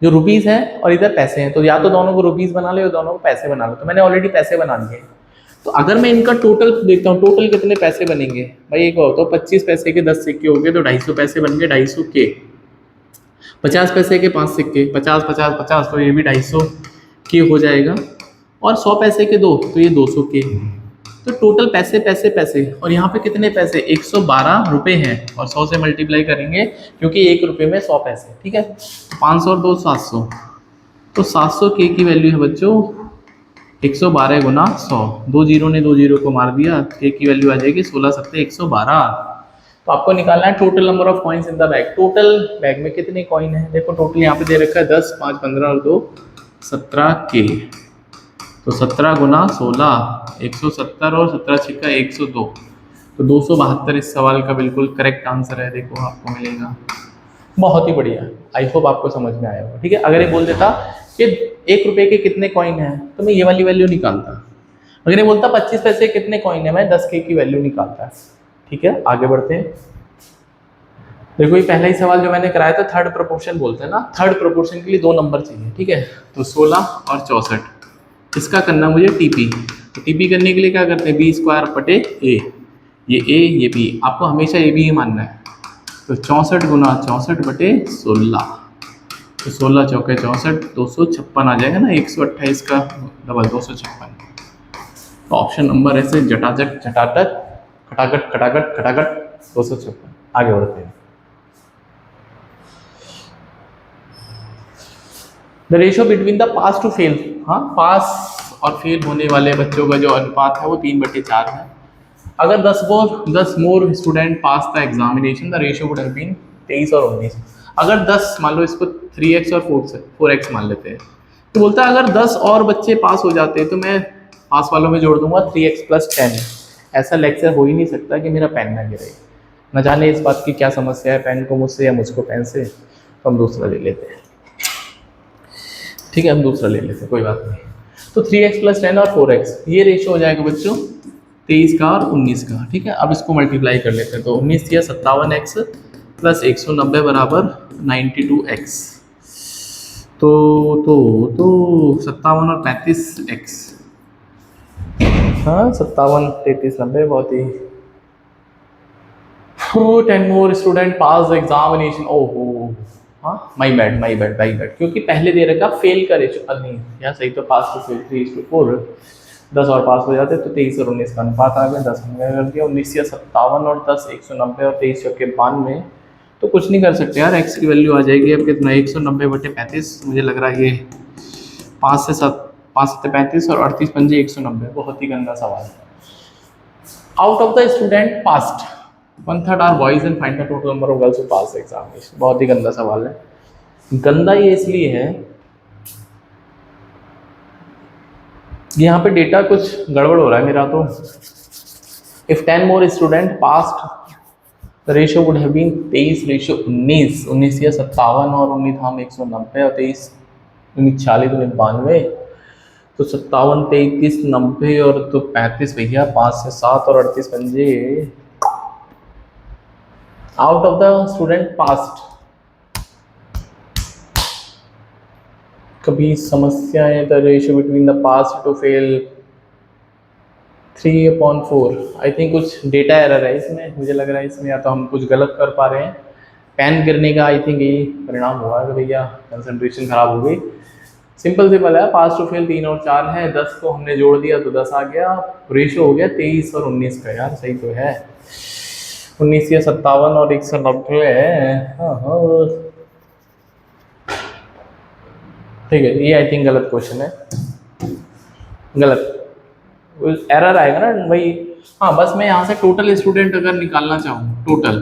जो रुपीस है और इधर पैसे हैं, तो या तो दोनों को रुपीस बना लो या दोनों को पैसे बना लो। तो मैंने ऑलरेडी पैसे बना लिए। तो अगर मैं इनका टोटल देखता हूँ, टोटल कितने पैसे बनेंगे भाई, एक हो तो 25 पैसे के 10 सिक्के हो गए तो 250 पैसे बन गए, 250 के। 50 पैसे के 5 सिक्के, 50 50 50, तो ये भी 250 के हो जाएगा। और 100 पैसे के 2, तो ये 200 के। तो टोटल पैसे पैसे पैसे, और यहाँ पे कितने पैसे, 112 रुपये हैं। और 100 से मल्टीप्लाई करेंगे क्योंकि 1 रुपये में 100 पैसे। ठीक है, 500 और 2 700, तो 700 के की वैल्यू है बच्चों 112 गुना 100। 2 जीरो ने 2 जीरो को मार दिया, के की वैल्यू आ जाएगी 16 सत्ते 112। तो आपको निकालना है total number of coins in the bag. Total bag में कितने कॉइन है, देखो टोटल यहाँ पे दे रखा है 10, 5, 15 और 2 17 के। तो 17 गुना 16 170 और 17 छिक्का 102, तो 272 इस सवाल का बिल्कुल करेक्ट आंसर है। देखो आपको मिलेगा। बहुत ही बढ़िया, आई होप आपको समझ में आया होगा। ठीक है, अगर ये बोल देता कि 1 रुपये के कितने कॉइन हैं तो मैं ये वाली वैल्यू निकालता। अगर ये बोलता 25 पैसे के कितने कॉइन है, मैं 10 के की वैल्यू निकालता। ठीक है, आगे बढ़ते हैं। देखो ये पहला ही सवाल जो मैंने कराया था, थर्ड प्रोपोर्शन बोलते हैं ना। थर्ड प्रोपोर्शन के लिए 2 नंबर चाहिए। ठीक है, तो 16 और 64, इसका करना मुझे टीपी। तो टीपी करने के लिए क्या करते हैं, b² बटे a। ये a ये b, आपको हमेशा a b ही मानना है। तो 64 गुना 64 बटे 16, तो 16 चौके 64, 256 आ जाएगा ना। 128 का डबल 256। तो ऑप्शन नंबर ऐसे जटाजट झटाटट खटाखट खटाखट खटाखट 256। आगे बढ़ते हैं। The ratio between the pass to fail. हाँ, पास और फेल होने वाले बच्चों का जो अनुपात है वो 3/4 है। अगर 10 more student pass the examination, the ratio would have been 23 और 19। अगर 10 मान लो, इसको 3x और 4x मान लेते हैं, तो बोलता है अगर 10 और बच्चे पास हो जाते हैं तो मैं पास वालों में जोड़ दूंगा 3x + 10। ऐसा लेक्चर हो ही नहीं सकता कि मेरा पेन ना गिरे। न जाने इस बात की क्या समस्या है, पेन को मुझसे या मुझको पेन से। तो हम दूसरा ले लेते हैं। ठीक है, हम दूसरा ले लेते हैं, कोई बात नहीं। तो 3x + 10 और 4x, ये रेशियो हो जाएगा बच्चों 23 का और 19 का। ठीक है, अब इसको मल्टीप्लाई कर लेते हैं। तो 19 या 57x + 190 बराबर 92x। तो 57 और 35x। हाँ, 57 33 90, बहुत ही। 10 more student pass the examination. ओहो, हाँ, माई बैड, क्योंकि पहले दे रखा फेल का रेशियो। नहीं, यहाँ सही तो पास टू फेल 3:4। 10 और पास हो जाते तो 23 और 19 का अनुपात आ गया। 10 कर दिया। 19 या 57 और 10 190 और 23 चौके 92। तो कुछ नहीं कर सकते यार, x की वैल्यू आ जाएगी अब कितना, 190 बटे 35। मुझे लग रहा है ये 5 से 35 और 38 पंजे 190। बहुत ही गंदा सवाल है। Out of the student passed 1/3 are boys and find the total number of girls who pass examination. बहुत ही गंदा सवाल है। गंदा ये इसलिए है, यहाँ पे डेटा कुछ गड़बड़ हो रहा है मेरा। तो if 10 more student passed, the ratio would have been 23 ratio 19। 19 या 57 और 19 हम 190 और 23 19 40 92। तो 57 33 90 और तो 35 भैया, 5 से 7 और 38 पंजे। Out of the student passed, कभी समस्या है। The ratio between the pass to fail 3/4। I think कुछ डेटा एरर है इसमें, मुझे लग रहा है इसमें, या तो हम कुछ गलत कर पा रहे हैं। पेन गिरने का आई थिंक यही परिणाम हुआ है भैया, कंसंट्रेशन खराब हो गई। सिंपल है, पास टू फेल 3 और 4 है। 10 को हमने जोड़ दिया तो 10 आ गया। रेशियो हो गया 23 और 19 का। यार सही तो है, 19 या 57 और 190 है। हाँ, ठीक है, ये आई थिंक गलत क्वेश्चन है, गलत एरर आएगा ना भाई। हाँ बस मैं यहाँ से टोटल स्टूडेंट अगर निकालना चाहूँ टोटल,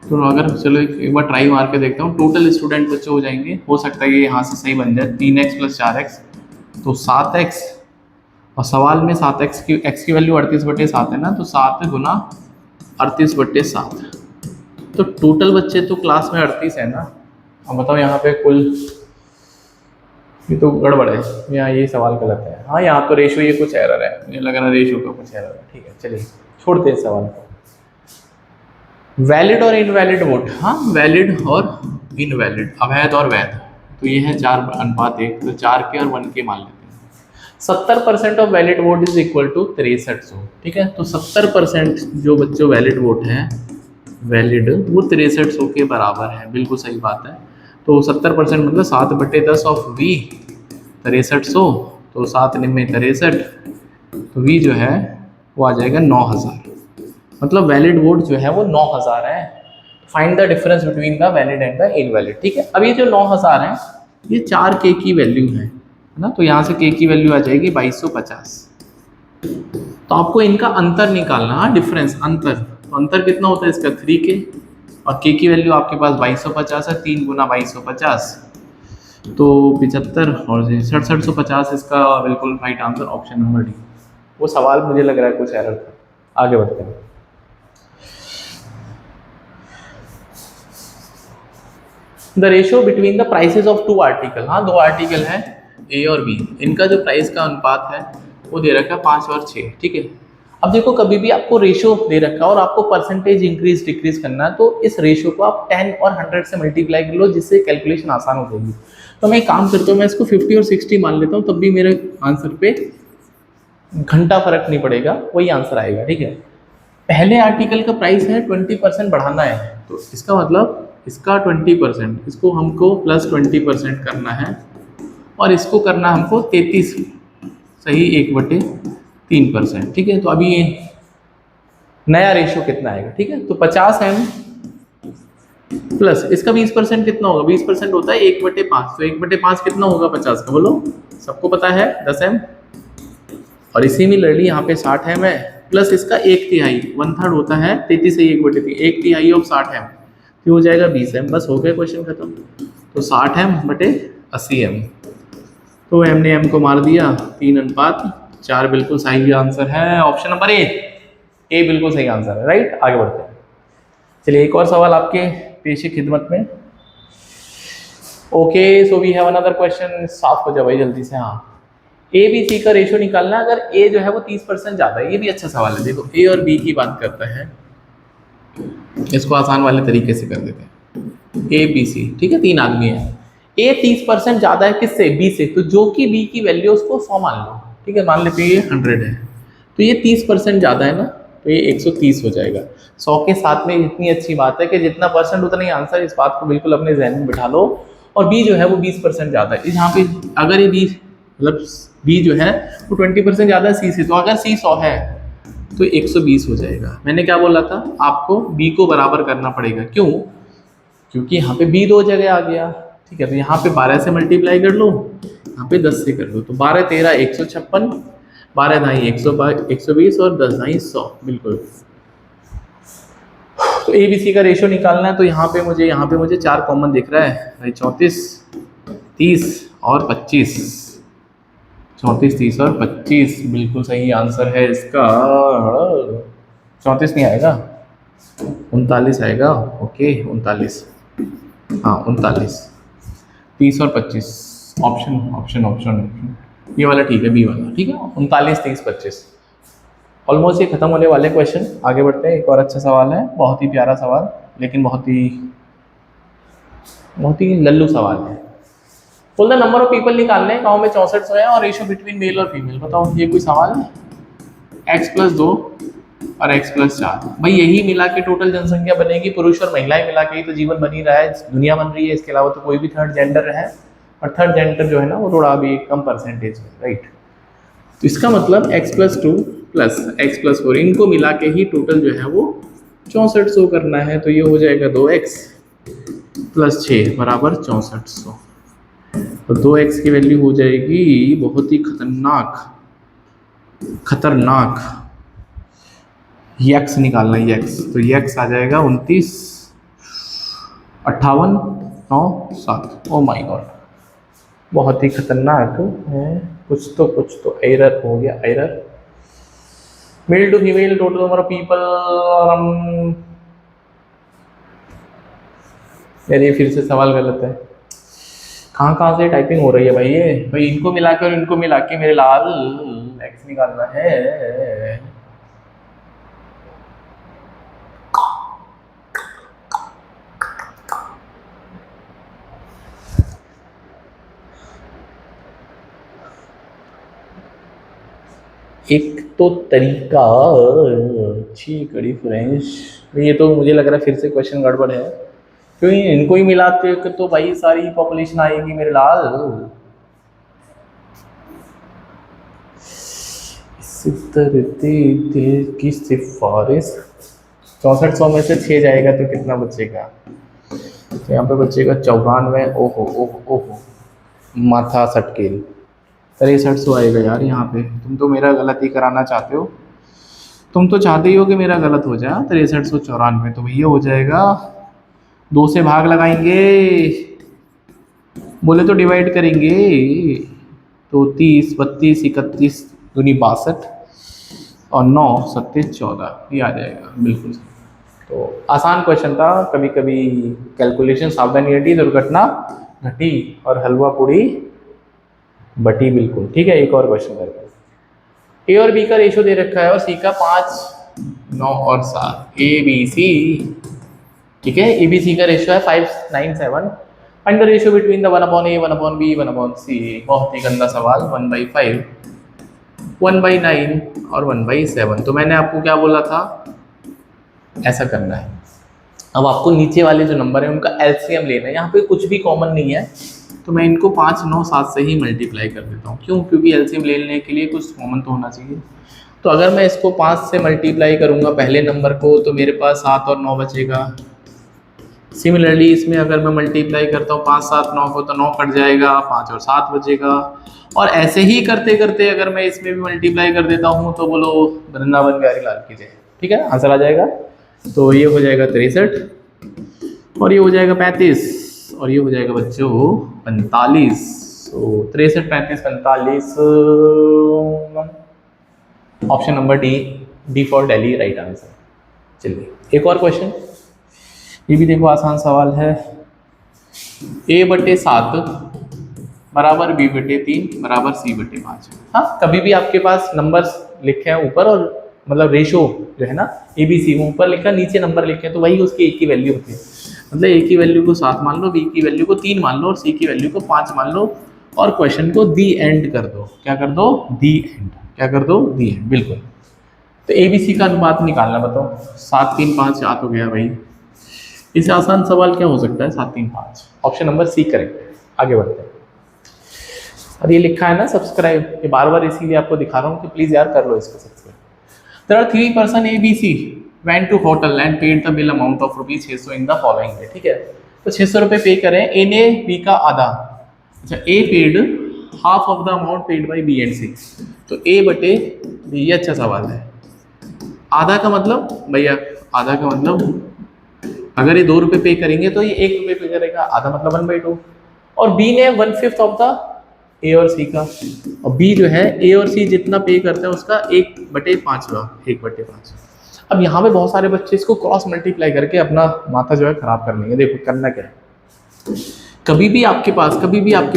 तो अगर चलो एक बार ट्राई मार के देखता हूँ, टोटल स्टूडेंट बच्चे हो जाएंगे, हो सकता है ये यहाँ से सही बन जाए 3x + 4x तो 7x, और सवाल में 7x की x की वैल्यू 38/7 है ना, तो 7 गुना 38/7, तो टोटल बच्चे तो क्लास में 38 है ना। अब बताओ यहाँ पे कुल, ये तो गड़बड़ है, यहाँ ये सवाल गलत है। हाँ यहाँ तो रेशो ये कुछ एरर है, मुझे लग रहा है रेशो का कुछ एरर है। ठीक है चलिए छोड़ते हैं सवाल को। वैलिड और इनवैलिड वोट, हाँ वैलिड और इनवैलिड, अवैध और वैध, तो ये है 4:1, तो 4 के और 1 के मान लेते हैं। 70% of valid vote is equal to 6300, ठीक है, तो 70% जो बच्चों वैलिड वोट है वैलिड वो 6300 के बराबर है, बिल्कुल सही बात है। तो 70% मतलब 7/10 ऑफ वी 6300, तो 7 में 63, तो वी जो है वो आ जाएगा 9000, मतलब वैलिड वोट जो है वो 9000 है। Find the difference between the valid and the invalid. ठीक है, अब ये जो 9000 है ये 4 के की वैल्यू है ना, तो यहाँ से के की वैल्यू आ जाएगी 2250। तो आपको इनका अंतर निकालना, हाँ डिफरेंस अंतर, तो अंतर कितना होता है इसका 3k, और के की वैल्यू आपके पास 2250 है, 3 गुना 2250 तो 75 और 6750 इसका बिल्कुल right answer option number D. वो सवाल मुझे लग रहा है कुछ एरर था, आगे बढ़ते हैं। The ratio between the prices of 2 article, हाँ 2 आर्टिकल है ए और बी, इनका जो प्राइस का अनुपात है वो दे रखा है 5 और 6। ठीक है, अब देखो कभी भी आपको रेशियो दे रखा है और आपको परसेंटेज इंक्रीज डिक्रीज करना है, तो इस रेशियो को आप 10 और 100 से मल्टीप्लाई कर लो, जिससे कैलकुलेशन आसान हो जाएगी। तो मैं एक काम करता हूँ, मैं इसको 50 और 60 मान लेता हूँ, तब भी मेरे आंसर पे घंटा फर्क नहीं पड़ेगा, वही आंसर आएगा। ठीक है, पहले आर्टिकल का प्राइस है 20% बढ़ाना है, तो इसका मतलब इसका 20%, इसको हमको प्लस 20% करना है, और इसको करना हमको 33 सही 1/3%। ठीक है, तो अभी ये नया रेशियो कितना आएगा, ठीक है, तो 50m प्लस इसका 20% कितना होगा, 20% होता है 1/5, तो 1/5 कितना होगा 50 का, बोलो सबको पता है 10m, और इसी में लड़ली यहाँ पे 60m है, प्लस इसका 1/3 1/3 होता है 33 से 1/3, 1/3 ऑफ 60m तो हो जाएगा 20m, बस हो गया क्वेश्चन खत्म। तो 60m/80m, तो m ने m को मार दिया 3:4, बिल्कुल सही आंसर है ऑप्शन नंबर ए बिल्कुल सही आंसर है, राइट। आगे बढ़ते हैं, चलिए एक और सवाल आपके पेश खिदमत में। Okay so we have another question, साफ हो जाए भाई जल्दी से। हाँ, ए बी सी का रेशियो निकालना, अगर ए जो है वो 30% ज्यादा है, ये भी अच्छा सवाल है। देखो ए और बी की बात करता है, इसको आसान वाले तरीके से कर देते हैं, ए बी सी, ठीक है 3 आदमी है, ए 30% ज्यादा है किससे, बी से, तो जो कि बी की वैल्यू उसको 100 मान लो। ठीक है, मान लेते हैं ये 100 है, तो ये 30% ज्यादा है ना, तो ये 130 हो जाएगा। 100 के साथ में इतनी अच्छी बात है कि जितना परसेंट उतना ही आंसर, इस बात को बिल्कुल अपने जहन में बिठा लो। और बी जो है वो 20% ज्यादा है, यहाँ पे अगर ये बी मतलब बी जो है वो 20% ज्यादा है सी से, तो अगर सी 100 है तो 120 हो जाएगा। मैंने क्या बोला था, आपको बी को बराबर करना पड़ेगा, क्यों, क्योंकि यहाँ पे बी 2 जगह आ गया। ठीक है, तो यहाँ पे 12 से मल्टीप्लाई कर लो, यहाँ पे 10 से कर लो, तो 12 13 156, 12 ढाई 120 और 10 ढाई 100, बिल्कुल। तो ए बी सी का रेशियो निकालना है, तो यहाँ पे मुझे 4 कॉमन दिख रहा है भाई, 34 30 और 25, 34 30 और 25 बिल्कुल सही आंसर है इसका। 34 नहीं आएगा, 39 आएगा। ओके 39, हाँ 39, 30 और 25, ऑप्शन ये वाला ठीक है, बी वाला ठीक है। 39 30 25, ऑलमोस्ट ये खत्म होने वाले क्वेश्चन। आगे बढ़ते हैं, एक और अच्छा सवाल है, बहुत ही प्यारा सवाल, लेकिन बहुत ही लल्लू सवाल है। Full the number of people निकालने हैं, गांव में 64 हैं और रेशियो बिटवीन मेल और फीमेल। बताओ ये कोई सवाल है, x+2 और x+4, भाई यही मिला के टोटल जनसंख्या बनेगी, पुरुष और महिलाएं मिला के ही तो जीवन बन ही रहा है, दुनिया बन रही है, इसके अलावा तो कोई भी थर्ड जेंडर है, और थर्ड जेंडर जो है ना वो थोड़ा अभी कम परसेंटेज है, राइट। तो इसका मतलब x+2 प्लस x+4 इनको मिला के ही टोटल जो है वो 6400 करना है, तो ये हो जाएगा 2x + 6 = 6400। तो 2x की वैल्यू हो जाएगी बहुत ही खतरनाक यक्स निकालना है यक्स, तो यक्स आ जाएगा 29 58 9 7। ओ माय गॉड, बहुत ही खतरनाक है। कुछ तो एरर हो गया, error. Male to female total number of people. यार ये फिर से सवाल गलत है, कहाँ से टाइपिंग हो रही है भाई ये। भाई इनको मिला के और इनको मिला के मेरे लाल एक्स निकालना है। एक तो तरीका, अच्छी कड़ी फ्रेंच। ये तो मुझे लग रहा है फिर से क्वेश्चन गड़बड़ है, क्यों इनको ही मिलाते तो भाई सारी पॉपुलेशन आएगी मेरे लाल। दिल की सिफारिश 6400 में से 6 जाएगा तो कितना बचेगा? तो यहाँ पे बचेगा 94। ओहो ओहो ओहो, माथा सटकेल 6300 आएगा यार यहाँ पे। तुम तो मेरा गलत ही कराना चाहते हो, तुम तो चाहते ही हो कि मेरा गलत हो जाए। 6394 तो भैया हो जाएगा, 2 से भाग लगाएंगे, बोले तो डिवाइड करेंगे, तो 30 32 31 दूनी 62 और 9 27 14 ये आ जाएगा बिल्कुल। तो आसान क्वेश्चन था, कभी कभी कैलकुलेशन सावधानी हटी दुर्घटना घटी और हलवा पूड़ी बटी बिल्कुल। ठीक है, एक और क्वेश्चन करते हैं। ए और बी का रेशो दे रखा है और सी का 5 9 और 7, ए बी सी। ठीक है, ए बी सी का रेशो है 5 9 7। Find the ratio between the 1/a 1/b 1/c। बहुत ही गंदा सवाल। 1/5 1/9 और 1/7। तो मैंने आपको क्या बोला था, ऐसा करना है। अब आपको नीचे वाले जो नंबर है उनका एलसीएम लेना है। यहाँ पे कुछ भी कॉमन नहीं है, तो मैं इनको 5 9 7 से ही मल्टीप्लाई कर देता हूँ। क्यों? क्योंकि एलसीएम लेने के लिए कुछ कॉमन तो होना चाहिए। तो अगर मैं इसको 5 से मल्टीप्लाई करूँगा पहले नंबर को, तो मेरे पास 7 और 9 बचेगा। सिमिलरली इसमें अगर मैं मल्टीप्लाई करता हूँ 5 7 9 को, तो 9 कट जाएगा, 5 और 7 बचेगा। और ऐसे ही करते करते अगर मैं इसमें भी मल्टीप्लाई कर देता हूँ, तो बोलो वृंदावन बिहारी लाल की जय। ठीक है, आंसर आ जाएगा। तो ये हो जाएगा 63 और ये हो जाएगा 35 और ये हो जाएगा बच्चों 45। तो 63 35 45, option number D for Delhi right answer. चलिए एक और क्वेश्चन, ये भी देखो आसान सवाल है। a/7 बराबर b/3 बराबर c/5। हाँ, कभी भी आपके पास नंबर्स लिखे हैं ऊपर और मतलब रेशो जो है ना ए बी सी, वो ऊपर लिखा नीचे नंबर लिखे हैं, तो वही उसकी एक ही वैल्यू होती है। मतलब ए की वैल्यू को 7 मान लो, बी की वैल्यू को 3 मान लो और सी की वैल्यू को 5 मान लो और क्वेश्चन को दी एंड कर दो। क्या कर दो? दी एंड। क्या कर दो? दी एंड, बिल्कुल। तो ए बी सी का अनुपात निकालना, बताओ। 7 3 5 याद हो गया भाई। इससे आसान सवाल क्या हो सकता है? 7 3 5। ऑप्शन नंबर सी करेक्ट है। आगे बढ़ते हैं। और ये लिखा है ना सब्सक्राइब, ये बार बार इसीलिए आपको दिखा रहा हूँ कि प्लीज यार कर लो इसको subscribe. There are 3 person A, B, C went to hotel and paid the bill amount of rupees 600 in the following way। ठीक है, तो 600 रुपये पे करें। A ने B का आधा, अच्छा A paid half of the amount paid by B and C। तो A/B, ये अच्छा सवाल है। आधा का मतलब भैया, आधा का मतलब अगर ये 2 रुपये पे करेंगे तो ये 1 रुपये पे करेगा, आधा मतलब 1/2। और B ने 1/5 ऑफ द ए और सी का, और बी जो है ए और सी जितना पे करते हैं उसका 1/5। अब यहाँ पे बहुत सारे बच्चे इसको क्रॉस मल्टीप्लाई करके अपना माथा जो है खराब कर लेंगे। देखो करना क्या है, कभी भी आपके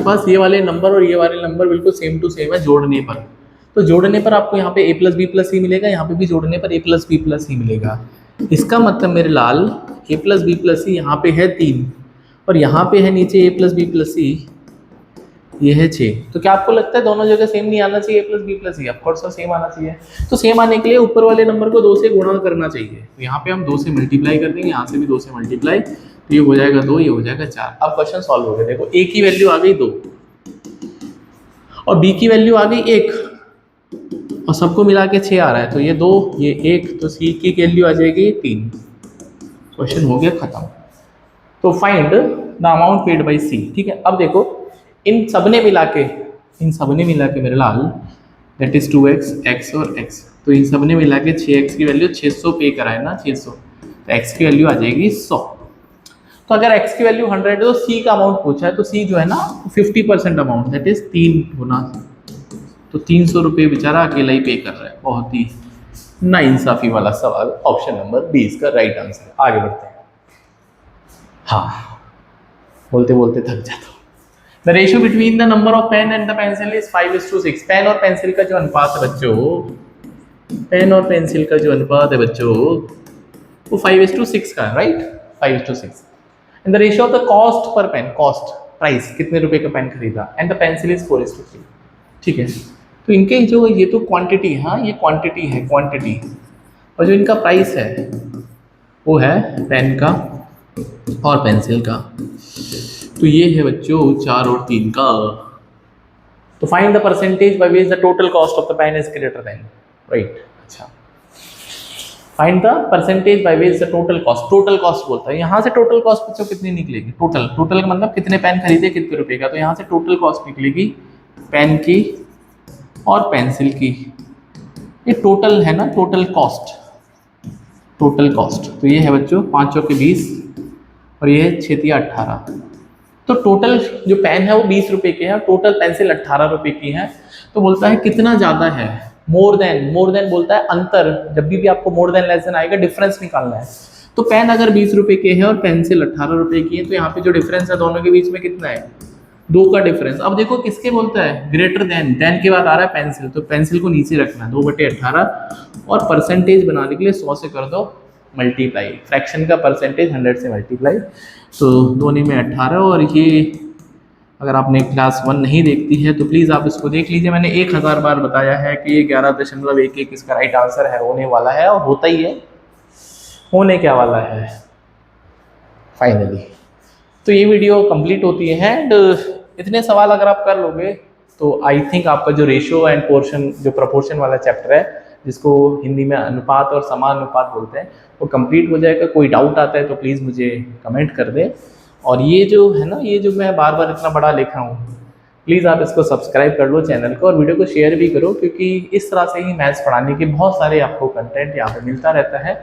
पास ये वाले नंबर और ये वाले नंबर बिल्कुल सेम टू सेम है जोड़ने पर। तो जोड़ने पर आपको यहाँ पे a+b+c मिलेगा, यहाँ पे भी जोड़ने पर a+b+c मिलेगा। इसका मतलब मेरे लाल a+b+c यहाँ पे है 3 और यहाँ पे है नीचे a+b+c, ये है 6। तो क्या आपको लगता है दोनों जगह सेम नहीं आना चाहिए a+b+c? ऑफ कोर्स सेम आना चाहिए। तो सेम आने के लिए ऊपर वाले नंबर को 2 से गुणा करना चाहिए। तो यहाँ पे हम 2 से मल्टीप्लाई कर देंगे, यहाँ से भी 2 से मल्टीप्लाई, तो ये हो जाएगा 2, ये हो जाएगा 4। अब क्वेश्चन सॉल्व हो गया। देखो a की वैल्यू आ गई 2 और b की वैल्यू आ गई 1 और सबको मिला के 6 आ रहा है, तो ये 2 ये 1, तो c की वैल्यू आ जाएगी 3। क्वेश्चन हो गया खत्म। तो find the amount paid by c। ठीक है, अब देखो इन सबने मिला के मेरे लाल दैट इज 2x x और x, तो इन सबने मिला के 6x की वैल्यू 600 पे कराए ना 600, तो x की वैल्यू आ जाएगी 100। तो अगर x की वैल्यू 100 है तो c का अमाउंट पूछा है, तो c जो है ना 50% अमाउंट दैट इज 3 गुना, तो 300 रुपये बेचारा अकेला ही पे कर रहा है। बहुत ही नाइंसाफी वाला सवाल, ऑप्शन नंबर बी इसका राइट आंसर। आगे बढ़ते हैं। हाँ, बोलते बोलते थक जाता हूँ। The ratio between the number of pen and the pencil is 5:6। Pen और पेंसिल का जो अनुपात है बच्चों, वो 5:6 का है, right, 5:6। And the ratio of the cost per pen, cost price, कितने रुपए का पेन खरीदा, एंड द पेंसिल इज 4:3। ठीक है, तो इनके जो ये तो क्वांटिटी है, हाँ ये क्वांटिटी है, क्वांटिटी, और जो इनका प्राइस है वो है पेन का और पेंसिल का। तो ये है बच्चों 4 और 3 का। तो find the percentage by which the total cost of the pen is greater than, right. अच्छा, find the percentage by which the total cost बोलता है। यहाँ से टोटल कॉस्ट बच्चों कितनी निकलेगी, टोटल का मतलब कितने पेन खरीदे कितने रुपए का, तो यहाँ से टोटल कॉस्ट निकलेगी पेन की और पेंसिल की। ये टोटल है ना, टोटल कॉस्ट। तो ये है बच्चों 5 और 20 और ये है 6 या 18। तो टोटल जो पेन है वो 20 रुपए के हैं और टोटल पेंसिल 18 रुपए की है। तो बोलता है कितना ज़्यादा है, मोर देन बोलता है अंतर। जब भी आपको मोर देन लेस देन आएगा, डिफरेंस निकालना है। तो पेन अगर 20 रुपए के हैं और पेंसिल 18 रुपए की है, तो यहाँ पे जो डिफरेंस है दोनों के बीच में कितना है, 2 का डिफरेंस। अब देखो किसके बोलता है, ग्रेटर देन के बाद आ रहा है पेंसिल, तो पेंसिल को नीचे रखना है 2/18 और परसेंटेज बनाने के लिए 100 से कर दो मल्टीप्लाई, फ्रैक्शन का परसेंटेज 100 से मल्टीप्लाई, तो दोनों में 18। और ये अगर आपने क्लास 1 नहीं देखती है तो प्लीज़ आप इसको देख लीजिए। मैंने 1000 बार बताया है कि ये 11.11 इसका राइट आंसर है, होने वाला है और होता ही है, होने क्या वाला है फाइनली। तो ये वीडियो कंप्लीट होती है एंड इतने सवाल अगर आप कर लोगे तो आई थिंक आपका जो रेशियो एंड पोर्शन, जो प्रपोर्शन वाला चैप्टर है, जिसको हिंदी में अनुपात और समानुपात बोलते हैं, वो कंप्लीट हो जाएगा। कोई डाउट आता है तो प्लीज़ मुझे कमेंट कर दें। और ये जो है ना, ये जो मैं बार बार इतना बड़ा लिखा हूँ, प्लीज़ आप इसको सब्सक्राइब कर लो चैनल को और वीडियो को शेयर भी करो, क्योंकि इस तरह से ही मैथ्स पढ़ाने के बहुत सारे आपको कंटेंट यहाँ पर मिलता रहता है।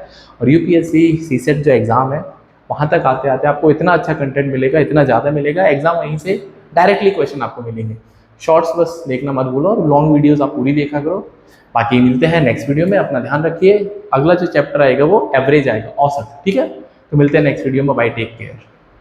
और यूपीएससी सीसेट जो एग्ज़ाम है, वहाँ तक आते आते आपको इतना अच्छा कंटेंट मिलेगा, इतना ज़्यादा मिलेगा, एग्जाम वहीं से डायरेक्टली क्वेश्चन आपको मिलेंगे। शॉर्ट्स बस देखना मत भूलो और लॉन्ग वीडियोस आप पूरी देखा करो। बाकी मिलते हैं नेक्स्ट वीडियो में, अपना ध्यान रखिए। अगला जो चैप्टर आएगा वो एवरेज आएगा, औसत, ठीक है। तो मिलते हैं नेक्स्ट वीडियो में, बाय, टेक केयर।